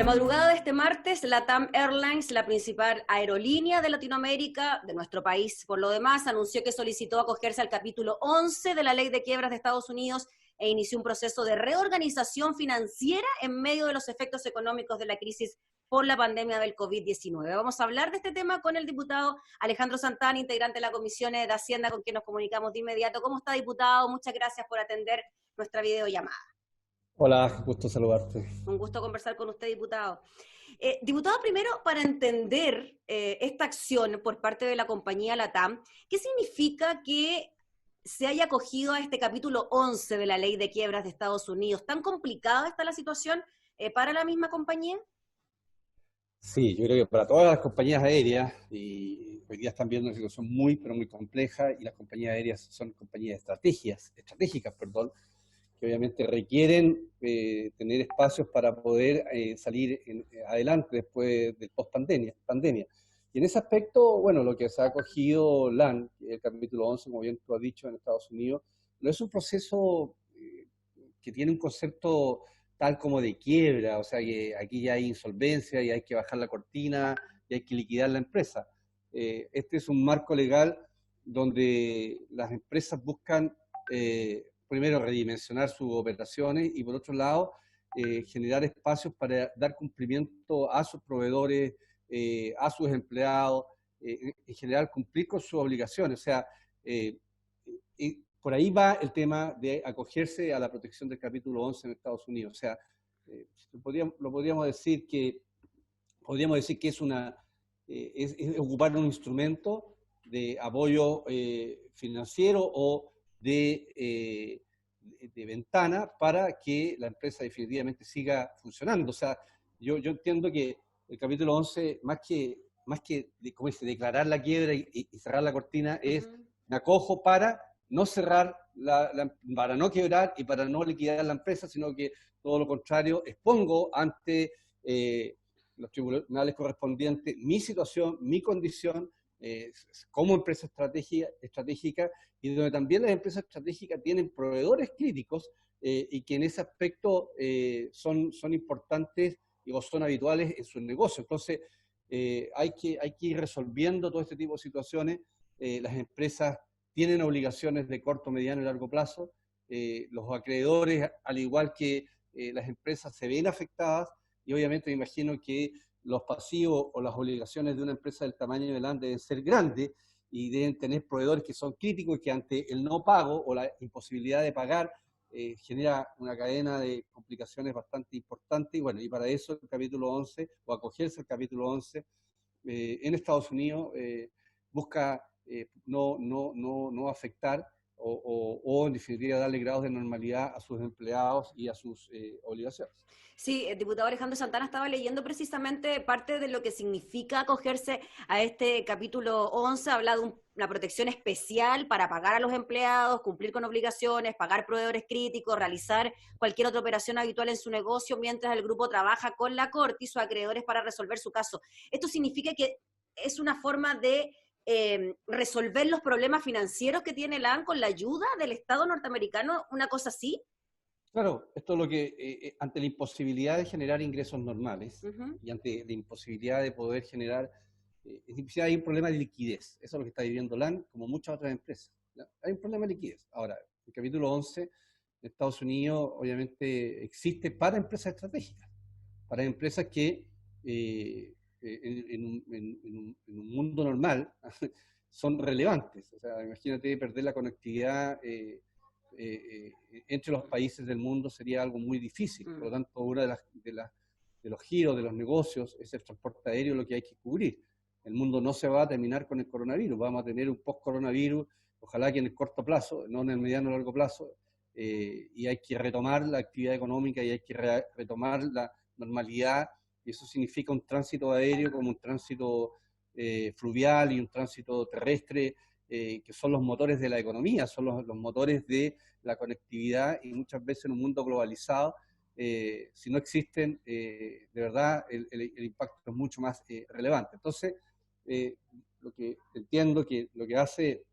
madrugada de este martes, LATAM Airlines, la principal aerolínea de Latinoamérica, de nuestro país por lo demás, anunció que solicitó acogerse al capítulo 11 de la Ley de Quiebras de Estados Unidos e inició un proceso de reorganización financiera en medio de los efectos económicos de la crisis por la pandemia del COVID-19. Vamos a hablar de este tema con el diputado Alejandro Santana, integrante de la Comisión de Hacienda, con quien nos comunicamos de inmediato. ¿Cómo está, diputado? Muchas gracias por atender nuestra videollamada. Hola, gusto saludarte. Un gusto conversar con usted, diputado. Diputado, primero, para entender esta acción por parte de la compañía LATAM, ¿qué significa que se haya acogido a este capítulo 11 de la Ley de Quiebras de Estados Unidos? ¿Tan complicada está la situación para la misma compañía? Sí, yo creo que para todas las compañías aéreas, y hoy día están viendo una situación muy, pero muy compleja, y las compañías aéreas son compañías estratégicas, que obviamente requieren tener espacios para poder salir adelante después del post-pandemia. Y en ese aspecto, bueno, lo que se ha acogido LAN, el capítulo 11, como bien tú has dicho, en Estados Unidos, no es un proceso que tiene un concepto tal como de quiebra, o sea que aquí ya hay insolvencia y hay que bajar la cortina y hay que liquidar la empresa. Este es un marco legal donde las empresas buscan primero redimensionar sus operaciones y por otro lado generar espacios para dar cumplimiento a sus proveedores, a sus empleados, en general cumplir con sus obligaciones. O sea, por ahí va el tema de acogerse a la protección del capítulo 11 en Estados Unidos. O sea, podríamos decir que es ocupar un instrumento de apoyo financiero o de ventana para que la empresa definitivamente siga funcionando. O sea, yo entiendo que el capítulo 11, más que ¿cómo dice?, declarar la quiebra y cerrar la cortina, es me acojo para no cerrar, para no quebrar y para no liquidar la empresa, sino que todo lo contrario, expongo ante los tribunales correspondientes mi situación, mi condición como empresa estratégica y donde también las empresas estratégicas tienen proveedores críticos y que en ese aspecto son importantes o son habituales en sus negocios. Entonces, hay que ir resolviendo todo este tipo de situaciones. Las empresas tienen obligaciones de corto, mediano y largo plazo. Los acreedores, al igual que las empresas, se ven afectadas y obviamente me imagino que los pasivos o las obligaciones de una empresa del tamaño de LAN deben ser grandes y deben tener proveedores que son críticos y que ante el no pago o la imposibilidad de pagar genera una cadena de complicaciones bastante importante. Y bueno, y para eso el capítulo 11 o acogerse al capítulo 11 en Estados Unidos busca no afectar o en definitiva darle grados de normalidad a sus empleados y a sus obligaciones. Sí, el diputado Alejandro Santana estaba leyendo precisamente parte de lo que significa acogerse a este capítulo 11, habla de una protección especial para pagar a los empleados, cumplir con obligaciones, pagar proveedores críticos, realizar cualquier otra operación habitual en su negocio, mientras el grupo trabaja con la Corte y sus acreedores para resolver su caso. Esto significa que es una forma de resolver los problemas financieros que tiene la AN con la ayuda del Estado norteamericano, una cosa así. Claro, esto es lo que, ante la imposibilidad de generar ingresos normales y ante la imposibilidad de poder generar, hay un problema de liquidez. Eso es lo que está viviendo LAN, como muchas otras empresas, ¿ya? Hay un problema de liquidez. Ahora, el capítulo 11 de Estados Unidos obviamente existe para empresas estratégicas, para empresas que en un mundo normal son relevantes. O sea, imagínate perder la conectividad entre los países del mundo sería algo muy difícil. Por lo tanto, uno de los giros de los negocios es el transporte aéreo, lo que hay que cubrir. El mundo no se va a terminar con el coronavirus, vamos a tener un post-coronavirus, ojalá que en el corto plazo, no en el mediano o largo plazo, y hay que retomar la actividad económica y hay que retomar la normalidad, y eso significa un tránsito aéreo como un tránsito fluvial y un tránsito terrestre, que son los motores de la economía, son los motores de la conectividad, y muchas veces en un mundo globalizado, si no existen, de verdad el impacto es mucho más relevante. Entonces, lo que entiendo que lo que hace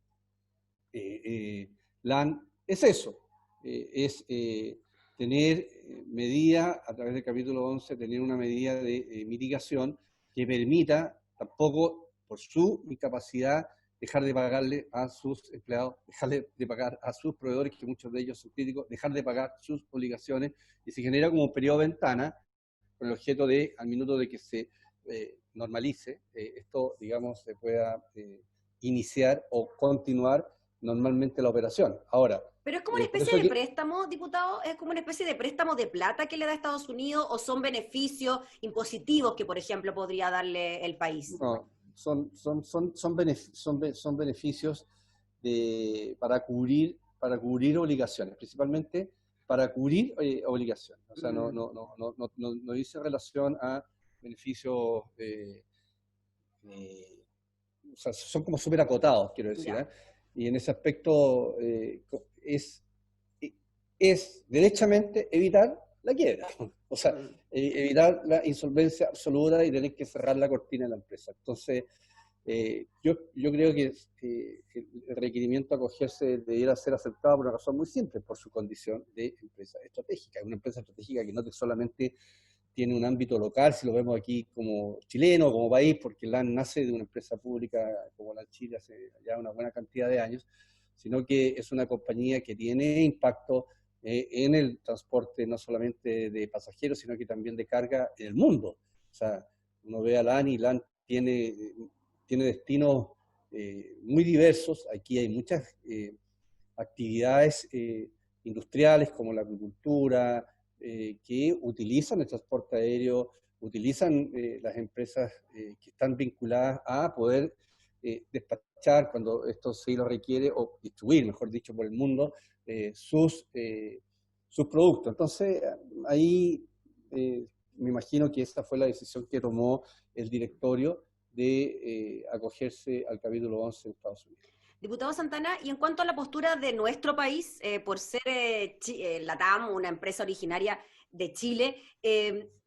LAN es eso, es tener medida, a través del capítulo 11, tener una medida de mitigación que permita, tampoco por su incapacidad, dejar de pagarle a sus empleados, dejarle de pagar a sus proveedores, que muchos de ellos son críticos, dejar de pagar sus obligaciones, y se genera como un periodo de ventana con el objeto de, al minuto de que se normalice, esto, digamos, se pueda iniciar o continuar normalmente la operación. Ahora, Pero es como una por especie eso de que, préstamo, diputado, es como una especie de préstamo de plata que le da Estados Unidos, o son beneficios impositivos que, por ejemplo, podría darle el país. no, son beneficios para cubrir obligaciones, principalmente para cubrir obligaciones. O sea, no dice relación a beneficios, o sea, son como súper acotados, quiero decir, Ya. ¿eh? Y en ese aspecto es derechamente evitar la quiebra, o sea, Mm. evitar la insolvencia absoluta y tener que cerrar la cortina de la empresa. Entonces, yo creo que el requerimiento a acogerse debiera ser aceptado por una razón muy simple, por su condición de empresa estratégica. Es una empresa estratégica que no solamente tiene un ámbito local, si lo vemos aquí como chileno, como país, porque LAN nace de una empresa pública como la Chile hace ya una buena cantidad de años, sino que es una compañía que tiene impacto en el transporte no solamente de pasajeros, sino que también de carga en el mundo. O sea, uno ve a LAN y LAN tiene destinos muy diversos. Aquí hay muchas actividades industriales como la agricultura, que utilizan el transporte aéreo, utilizan las empresas que están vinculadas a poder despachar cuando esto sí lo requiere, o distribuir, mejor dicho, por el mundo, sus productos. Entonces, ahí me imagino que esa fue la decisión que tomó el directorio de acogerse al capítulo 11 de Estados Unidos. Diputado Santana, y en cuanto a la postura de nuestro país, por ser LATAM, una empresa originaria de Chile,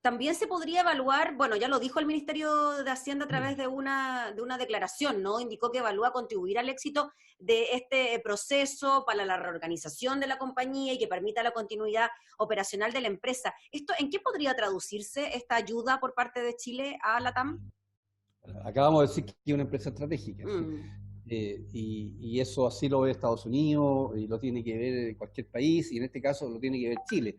también se podría evaluar, bueno, ya lo dijo el Ministerio de Hacienda a través de una declaración, ¿no? Indicó que evalúa contribuir al éxito de este proceso para la reorganización de la compañía y que permita la continuidad operacional de la empresa. ¿Esto en qué podría traducirse esta ayuda por parte de Chile a LATAM? Acabamos de decir que es una empresa estratégica. Mm. Y eso así lo ve Estados Unidos y lo tiene que ver cualquier país, y en este caso lo tiene que ver Chile.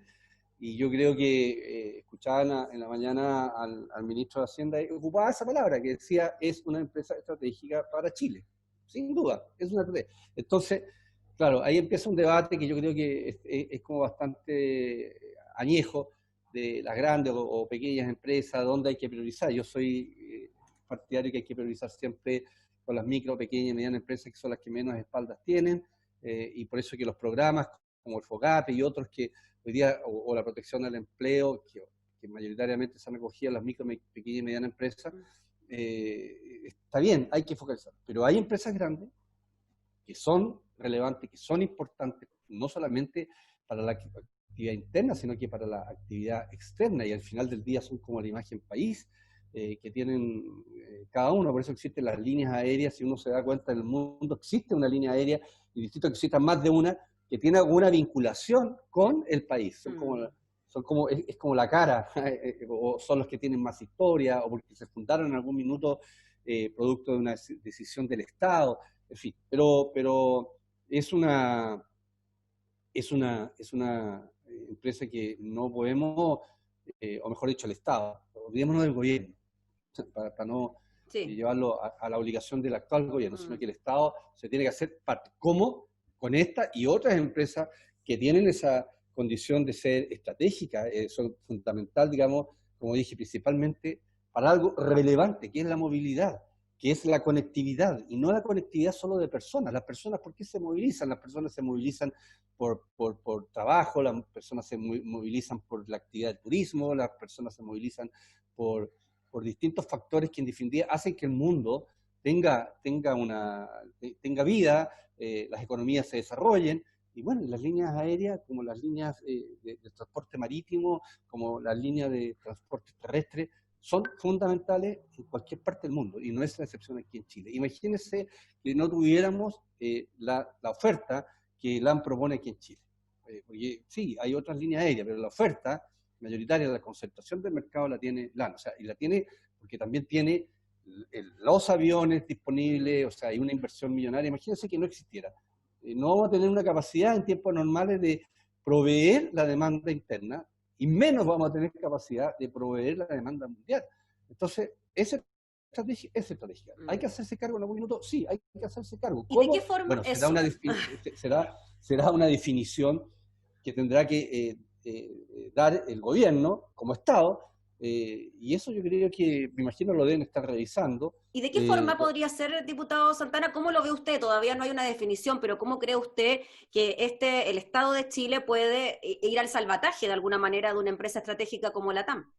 Y yo creo que escuchaban en la mañana al ministro de Hacienda y ocupaba esa palabra, que decía es una empresa estratégica para Chile. Sin duda, es una estrategia. Entonces, claro, ahí empieza un debate que yo creo que es como bastante añejo, de las grandes o pequeñas empresas, dónde hay que priorizar. Yo soy partidario que hay que priorizar siempre con las micro, pequeñas y medianas empresas, que son las que menos espaldas tienen, y por eso que los programas como el FOGAPE y otros que hoy día, o la protección del empleo, que mayoritariamente se han acogido a las micro, pequeñas y medianas empresas, está bien, hay que focalizar, pero hay empresas grandes que son relevantes, que son importantes, no solamente para la actividad interna, sino que para la actividad externa, y al final del día son como la imagen país, que tienen cada uno. Por eso existen las líneas aéreas. Si uno se da cuenta, en el mundo existe una línea aérea, y distinto que existan más de una, que tiene alguna vinculación con el país. Es como la cara, o son los que tienen más historia, o porque se fundaron en algún minuto producto de una decisión del Estado, en fin. Pero es una empresa que no podemos, o mejor dicho, el Estado, olvidémonos del gobierno, para no Sí. llevarlo a la obligación del actual gobierno, sino que el Estado se tiene que hacer parte, como con esta y otras empresas que tienen esa condición de ser estratégica, son fundamental, digamos, como dije, principalmente para algo relevante, que es la movilidad, que es la conectividad, y no la conectividad solo de personas. Las personas, ¿por qué se movilizan? Las personas se movilizan por trabajo, las personas se movilizan por la actividad del turismo, las personas se movilizan por distintos factores que en definitiva hacen que el mundo tenga vida, las economías se desarrollen, y bueno, las líneas aéreas, como las líneas de transporte marítimo, como las líneas de transporte terrestre, son fundamentales en cualquier parte del mundo, y no es la excepción aquí en Chile. Imagínense que no tuviéramos la oferta que LAN propone aquí en Chile. porque sí, hay otras líneas aéreas, pero la oferta mayoritaria, la concentración del mercado la tiene LAN, o sea, y la tiene porque también tiene los aviones disponibles, o sea, hay una inversión millonaria. Imagínense que no existiera. No vamos a tener una capacidad en tiempos normales de proveer la demanda interna y menos vamos a tener capacidad de proveer la demanda mundial. Entonces, esa estrategia es estratégica. ¿Hay que hacerse cargo en algún minuto? Sí, hay que hacerse cargo. ¿Y de ¿Cómo? qué forma Bueno, eso? será una definición que tendrá que dar el gobierno como Estado, y eso yo creo que, me imagino, lo deben estar revisando. ¿Y de qué forma podría ser, diputado Santana? ¿Cómo lo ve usted? Todavía no hay una definición, pero ¿cómo cree usted que el Estado de Chile puede ir al salvataje de alguna manera de una empresa estratégica como la TAM?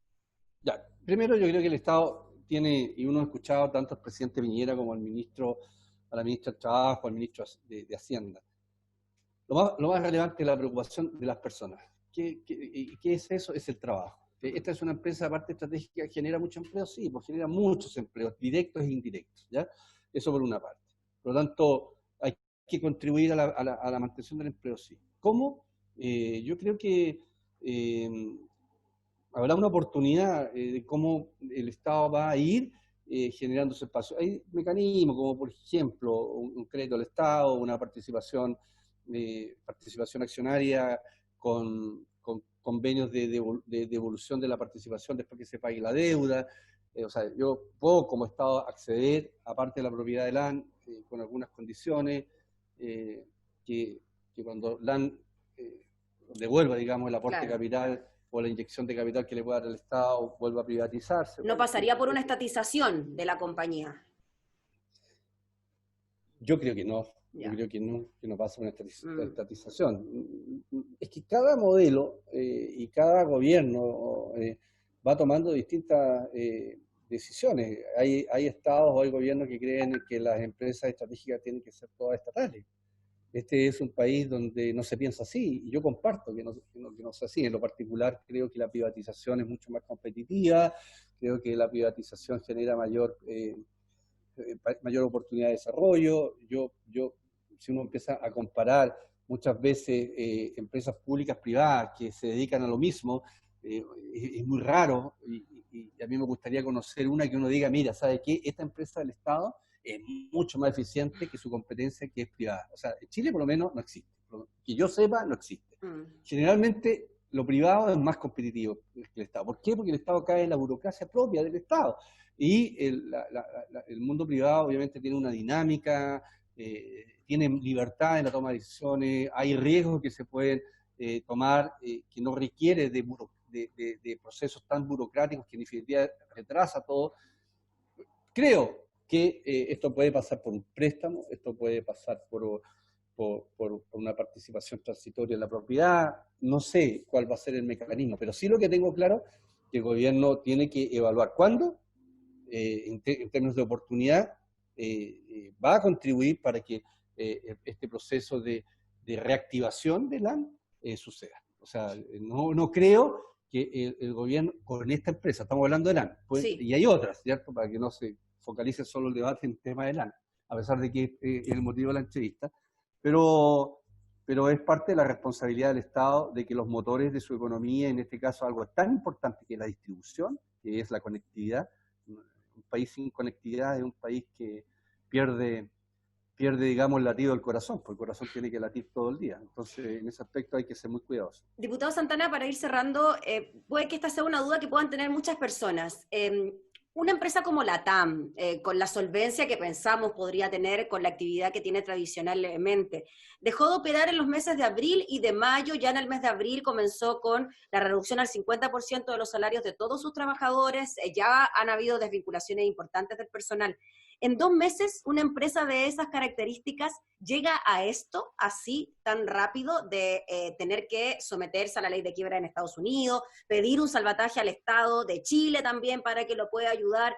Ya, primero yo creo que el Estado tiene, y uno ha escuchado tanto al presidente Piñera como al ministro, a la ministra del Trabajo, al ministro de Hacienda. Lo más relevante es la preocupación de las personas. ¿Qué es eso? Es el trabajo. Esta es una empresa, aparte estratégica, que genera mucho empleo, sí, pues genera muchos empleos, directos e indirectos, ¿ya? Eso por una parte. Por lo tanto, hay que contribuir a la mantención del empleo, sí. ¿Cómo? Yo creo que habrá una oportunidad de cómo el Estado va a ir generando ese espacio. Hay mecanismos como, por ejemplo, un crédito al Estado, una participación accionaria con convenios de devolución de la participación después que se pague la deuda. O sea, yo puedo como Estado acceder a parte de la propiedad de LAN con algunas condiciones que cuando LAN devuelva, digamos, el aporte Claro. capital o la inyección de capital que le pueda dar el Estado vuelva a privatizarse. No Bueno, pasaría por una estatización de la compañía. yo creo que no. Yo Ya. creo que no pasa una Mm. estatización. Es que cada modelo y cada gobierno va tomando distintas decisiones. Hay estados o hay gobiernos que creen que las empresas estratégicas tienen que ser todas estatales. Este es un país donde no se piensa así, y yo comparto que no sea así. En lo particular, creo que la privatización es mucho más competitiva, creo que la privatización genera mayor oportunidad de desarrollo. Si uno empieza a comparar muchas veces empresas públicas privadas que se dedican a lo mismo, es muy raro, y a mí me gustaría conocer una que uno diga, mira, ¿sabe qué? Esta empresa del Estado es mucho más eficiente que su competencia que es privada. O sea, en Chile por lo menos no existe. Que yo sepa, no existe. Generalmente lo privado es más competitivo que el Estado. ¿Por qué? Porque el Estado cae en la burocracia propia del Estado. Y el mundo privado obviamente tiene una dinámica, tiene libertad en la toma de decisiones, hay riesgos que se pueden tomar que no requiere de procesos tan burocráticos que en definitiva retrasa todo. Creo que esto puede pasar por un préstamo, esto puede pasar por una participación transitoria en la propiedad, no sé cuál va a ser el mecanismo, pero sí lo que tengo claro que el gobierno tiene que evaluar cuándo, en términos de oportunidad, va a contribuir para que este proceso de reactivación del LAN suceda. O sea, no creo que el gobierno, con esta empresa, estamos hablando de LAN, pues, Sí. y hay otras, ¿cierto? Para que no se focalice solo el debate en el tema de LAN, a pesar de que es el motivo de la entrevista, pero es parte de la responsabilidad del Estado de que los motores de su economía, en este caso algo tan importante que es la distribución, que es la conectividad. Un país sin conectividad es un país que pierde, digamos, el latido del corazón, porque el corazón tiene que latir todo el día. Entonces, en ese aspecto hay que ser muy cuidadosos. Diputado Santana, para ir cerrando, puede que esta sea una duda que puedan tener muchas personas. Una empresa como la TAM, con la solvencia que pensamos podría tener con la actividad que tiene tradicionalmente, dejó de operar en los meses de abril y de mayo. Ya en el mes de abril comenzó con la reducción al 50% de los salarios de todos sus trabajadores. Ya han habido desvinculaciones importantes del personal. En 2 meses, una empresa de esas características llega a esto así tan rápido de tener que someterse a la ley de quiebra en Estados Unidos, pedir un salvataje al Estado de Chile también para que lo pueda ayudar,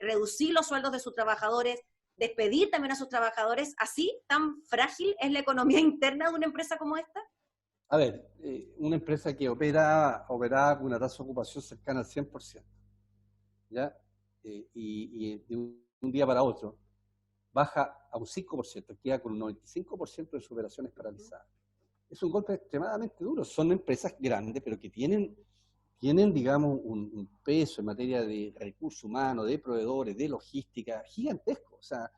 reducir los sueldos de sus trabajadores, despedir también a sus trabajadores. ¿Así tan frágil es la economía interna de una empresa como esta? A ver, una empresa que opera con una tasa de ocupación cercana al 100%, ¿ya? Y de un día para otro baja a un 5%, queda con un 95% de sus operaciones paralizadas. es un golpe extremadamente duro. Son empresas grandes, pero que tienen digamos, un peso en materia de recursos humanos, de proveedores, de logística gigantesco. O sea,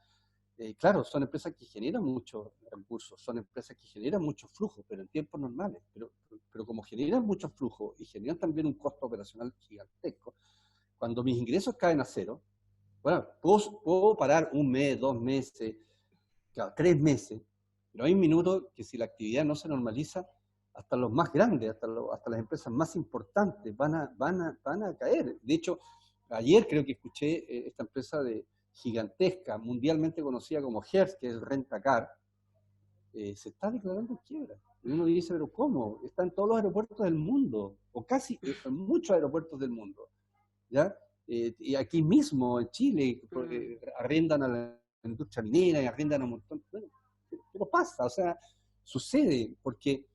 claro, son empresas que generan muchos recursos, son empresas que generan muchos flujos, pero en tiempos normales. Pero como generan muchos flujos y generan también un costo operacional gigantesco, cuando mis ingresos caen a cero, bueno, puedo parar un mes, 2 meses, claro, 3 meses, pero hay un minuto que si la actividad no se normaliza, hasta los más grandes, hasta las empresas más importantes van a caer. De hecho, ayer creo que escuché esta empresa gigantesca, mundialmente conocida como Hertz, que es el Rent-A-Car, se está declarando en quiebra. Y uno dice, pero ¿cómo? Está en todos los aeropuertos del mundo, o casi en muchos aeropuertos del mundo, ¿ya? Y aquí mismo, en Chile, arrendan a la industria minera y arrendan a un montón. Bueno, pero pasa, o sea, sucede, porque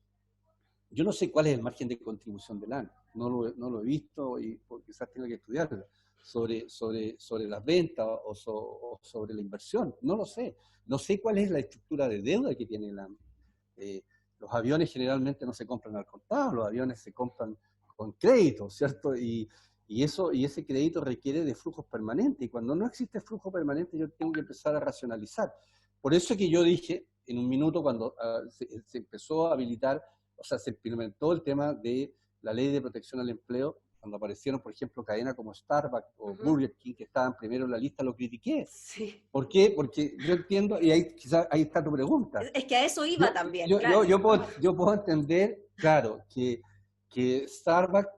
yo no sé cuál es el margen de contribución del AN, no lo he visto y quizás tenga que estudiarlo, sobre las ventas o sobre la inversión, no lo sé. No sé cuál es la estructura de deuda que tiene el AN. Los aviones generalmente no se compran al contado, los aviones se compran con crédito, ¿cierto? Y ese crédito requiere de flujos permanentes, y cuando no existe flujo permanente yo tengo que empezar a racionalizar. Por eso que yo dije, en un minuto, cuando se empezó a habilitar, o sea, se implementó el tema de la ley de protección al empleo, cuando aparecieron, por ejemplo, cadenas como Starbucks o Burger King, que estaban primero en la lista, lo critiqué. Sí. ¿Por qué? Porque yo entiendo, y quizás ahí está tu pregunta. Es que a eso iba también, claro. Yo puedo entender, claro, que Starbucks,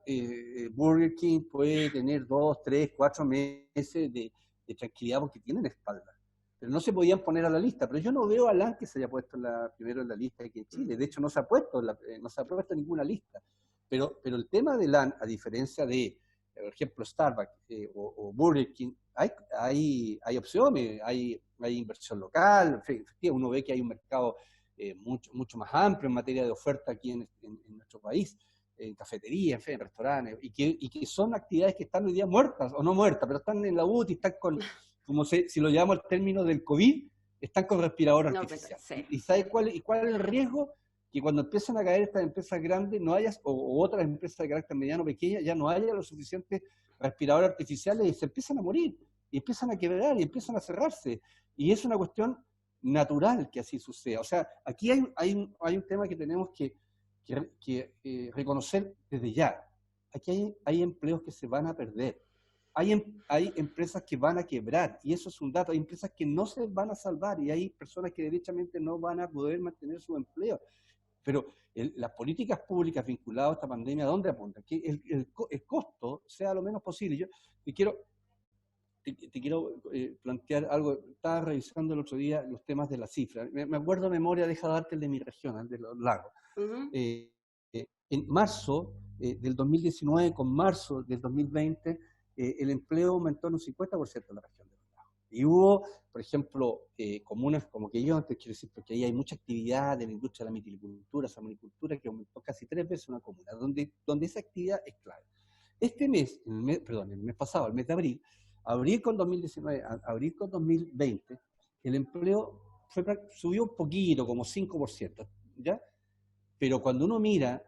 Burger King puede tener 2, 3, 4 meses de tranquilidad porque tienen espalda. Pero no se podían poner a la lista. Pero yo no veo a LAN que se haya puesto primero en la lista aquí en Chile. De hecho, no se ha puesto en ninguna lista. Pero el tema de LAN, a diferencia de, por ejemplo, Starbucks o Burger King, hay opciones, hay inversión local, en fin, uno ve que hay un mercado mucho más amplio en materia de oferta aquí en nuestro país, en cafeterías, en fin, en restaurantes, y que son actividades que están hoy día muertas, o no muertas, pero están en la UTI, están con, como si lo llamamos el término del COVID, están con respirador artificial. Sí. ¿Y sabes cuál es el riesgo? Que cuando empiezan a caer estas empresas grandes, no haya, o otras empresas de carácter mediano, pequeña, ya no haya los suficientes respiradores artificiales y se empiezan a morir, y empiezan a quebrar, y empiezan a cerrarse. Y es una cuestión natural que así suceda. O sea, aquí hay un tema que tenemos que reconocer desde ya. Aquí hay empleos que se van a perder. Hay empresas que van a quebrar, y eso es un dato. Hay empresas que no se van a salvar, y hay personas que derechamente no van a poder mantener su empleo. Pero las políticas públicas vinculadas a esta pandemia, ¿a dónde apuntan? Que el costo sea lo menos posible. Yo te quiero plantear algo. Estaba revisando el otro día los temas de la cifra. Me acuerdo de memoria, deja darte el de mi región, el de los lagos. En marzo del 2019 con marzo del 2020, el empleo aumentó en un 50% en la región de los lagos. Y hubo, por ejemplo, comunas como que yo antes, quiero decir, porque ahí hay mucha actividad de la industria de la mitilicultura, salmonicultura, que aumentó casi 3 veces una comuna, donde esa actividad es clave. El mes pasado, el mes de abril con 2019, abril con 2020, el empleo subió un poquito, como 5%, ¿ya? Pero cuando uno mira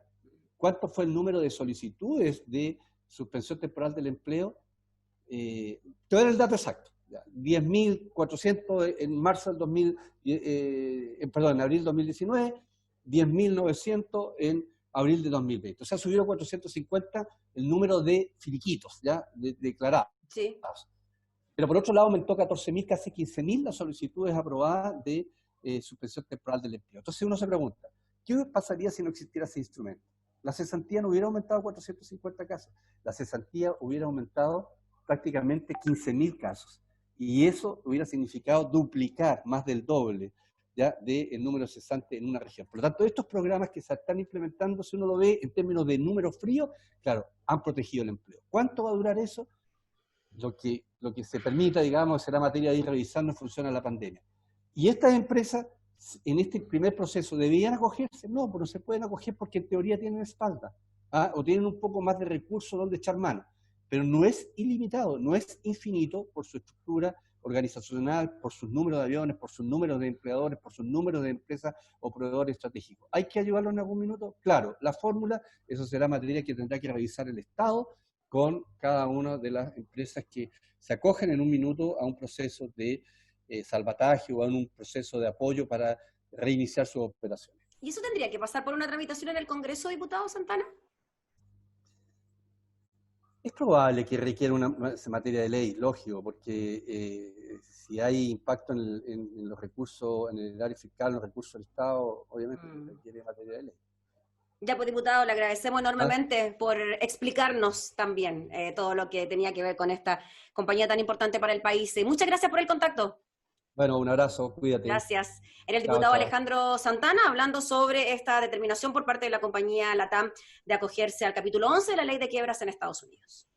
cuánto fue el número de solicitudes de suspensión temporal del empleo, te voy a dar el dato exacto. 10.400 en marzo del en abril de 2019, 10.900 en abril de 2020. O sea, subió 450 el número de finiquitos, ¿ya? Declarados. Sí. Pero por otro lado aumentó 14.000, casi 15.000 las solicitudes aprobadas de suspensión temporal del empleo. Entonces uno se pregunta, ¿qué pasaría si no existiera ese instrumento? La cesantía no hubiera aumentado 450 casos, la cesantía hubiera aumentado prácticamente 15.000 casos. Y eso hubiera significado duplicar más del doble, ¿ya?, del número cesante en una región. Por lo tanto, estos programas que se están implementando, si uno lo ve en términos de números fríos, claro, han protegido el empleo. ¿Cuánto va a durar eso? Lo que se permita, digamos, será materia de ir revisando en función a la pandemia. Y estas empresas, en este primer proceso, ¿debían acogerse? No, pero no se pueden acoger porque en teoría tienen espalda, o tienen un poco más de recursos donde echar mano. pero no es ilimitado, no es infinito por su estructura organizacional, por sus números de aviones, por sus números de empleadores, por sus números de empresas o proveedores estratégicos. ¿Hay que ayudarlo en algún minuto? Claro, la fórmula, eso será materia que tendrá que revisar el Estado con cada una de las empresas que se acogen en un minuto a un proceso de salvataje o a un proceso de apoyo para reiniciar sus operaciones. ¿Y eso tendría que pasar por una tramitación en el Congreso, diputado Santana? Es probable que requiera una materia de ley, lógico, porque si hay impacto en los recursos, en el área fiscal, en los recursos del Estado, obviamente requiere materia de ley. Ya, pues, diputado, le agradecemos enormemente por explicarnos también todo lo que tenía que ver con esta compañía tan importante para el país. Muchas gracias por el contacto. Bueno, un abrazo, cuídate. Gracias. Era el diputado Alejandro Santana hablando sobre esta determinación por parte de la compañía LATAM de acogerse al capítulo 11 de la Ley de Quiebras en Estados Unidos.